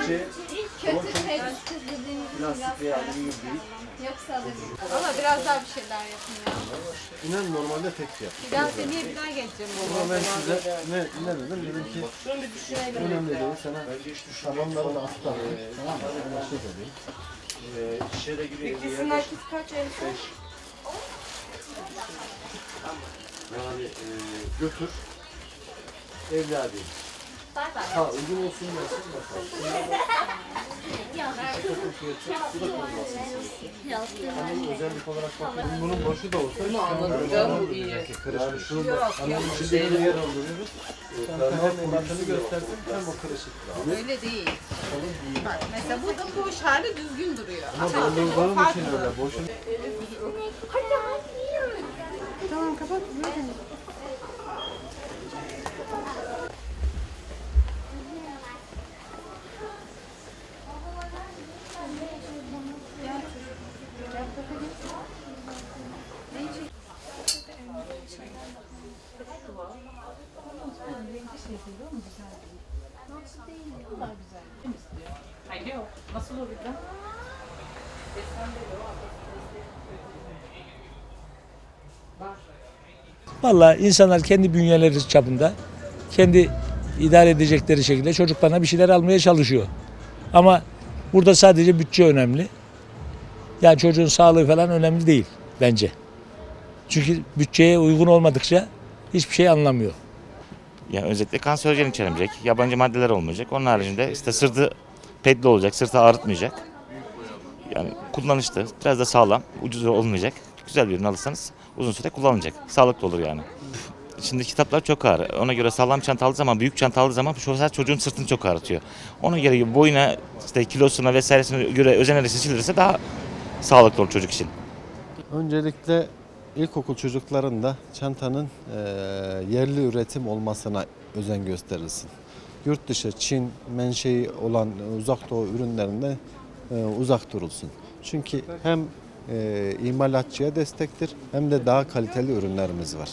Kötü kız dediğiniz plastik veya alüminyum değil. yoksa alırım. Ama biraz daha bir şeyler yapın ya. İnan normalde tek fiyat. Bir daha seneye bir daha geleceğim. Ama ben size ne dedim? Dedim ki Şunu bir düşünelim. önemli değil sana. Tabanları da asla tamam mı? Bir şey de değil. İşe giriyor. Peki herkes kaç en son? Yani götür. Evladı. Ha uygun olsun dersin bakalım. Bu da konulmasın. Hani özellik olarak bakın. Bunun boşu da olsa. Bunu anladım. Bu iyi. Yani şunu içinde bir yer alıyoruz. Hem ebatını göstersin hem o kırışık. Öyle değil. Bak mesela burada boş hali düzgün duruyor. Ama bunun için öyle. Boşun. Tamam kapat. Alo, nasıl olur da? Vallahi insanlar kendi bünyeleri çapında, kendi idare edecekleri şekilde çocuklarına bir şeyler almaya çalışıyor. Ama burada sadece bütçe önemli. Yani çocuğun sağlığı falan önemli değil bence. Çünkü bütçeye uygun olmadıkça hiçbir şey anlamıyor. Yani özellikle kanserojen içermeyecek, yabancı maddeler olmayacak. Onun haricinde işte sırtı pedli olacak, sırtı ağrıtmayacak. Yani kullanışlı, biraz da sağlam, ucuz olmayacak. Güzel bir ürün alırsanız uzun süre kullanılacak. Sağlıklı olur yani. Şimdi kitaplar çok ağır. Ona göre sağlam çanta aldığı zaman, büyük çanta aldığı zaman çocuğun sırtını çok ağrıtıyor. Ona göre boyuna, işte kilosuna vesairesine göre özenerek seçilirse daha sağlıklı olur çocuk için. Öncelikle ilkokul çocuklarında çantanın yerli üretim olmasına özen gösterilsin. Yurt dışı, Çin menşei olan uzak doğu ürünlerinde uzak durulsun. Çünkü hem imalatçıya destektir hem de daha kaliteli ürünlerimiz var.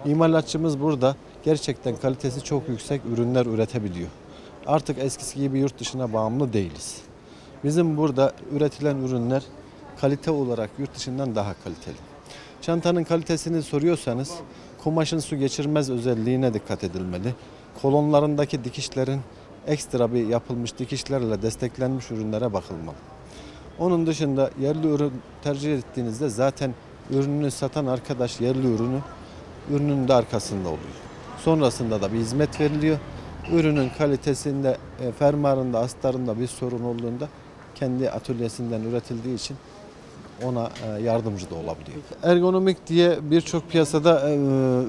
İmalatçımız burada gerçekten kalitesi çok yüksek ürünler üretebiliyor. Artık eskisi gibi yurt dışına bağımlı değiliz. Bizim burada üretilen ürünler kalite olarak yurt dışından daha kaliteli. Çantanın kalitesini soruyorsanız kumaşın su geçirmez özelliğine dikkat edilmeli. Kolonlarındaki dikişlerin ekstra bir yapılmış dikişlerle desteklenmiş ürünlere bakılmalı. Onun dışında yerli ürün tercih ettiğinizde zaten ürününü satan arkadaş yerli ürünün de arkasında oluyor. Sonrasında da bir hizmet veriliyor. Ürünün kalitesinde, fermuarında, astarında bir sorun olduğunda kendi atölyesinden üretildiği için ona yardımcı da olabiliyor. Ergonomik diye birçok piyasada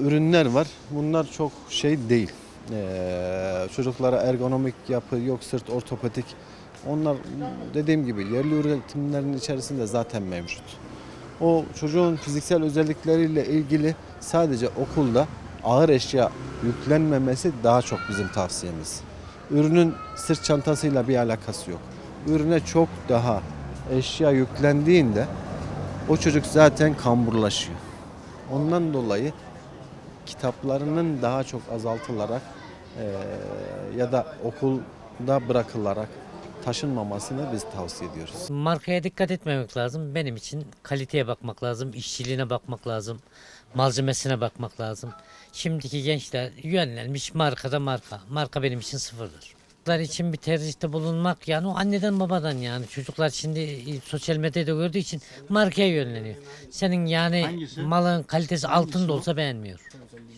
ürünler var. Bunlar çok şey değil. Çocuklara ergonomik yapı yok, sırt ortopedik. Onlar dediğim gibi yerli üretimlerin içerisinde zaten mevcut. O çocuğun fiziksel özellikleriyle ilgili sadece okulda ağır eşya yüklenmemesi daha çok bizim tavsiyemiz. Ürünün sırt çantasıyla bir alakası yok. Ürüne çok daha eşya yüklendiğinde o çocuk zaten kamburlaşıyor. Ondan dolayı kitaplarının daha çok azaltılarak ya da okulda bırakılarak taşınmamasını biz tavsiye ediyoruz. Markaya dikkat etmemek lazım. Benim için kaliteye bakmak lazım, işçiliğine bakmak lazım, malzemesine bakmak lazım. Şimdiki gençler yönlenmiş markada marka. Marka benim için sıfırdır. Çocuklar için bir tercihte bulunmak yani o anneden babadan yani. Çocuklar şimdi sosyal medyada gördüğü için markaya yönleniyor. Senin yani malın kalitesi altın da olsa beğenmiyor.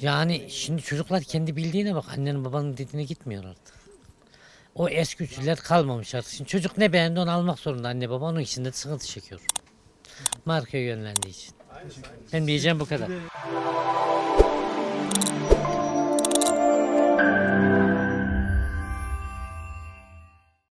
Yani şimdi çocuklar kendi bildiğine bak, annenin babanın dediğine gitmiyor artık. O eski usuller kalmamış artık. Şimdi çocuk ne beğendi onu almak zorunda anne baba, onun için de sıkıntı çekiyor. Markaya yönlendiği için. Ben diyeceğim bu kadar.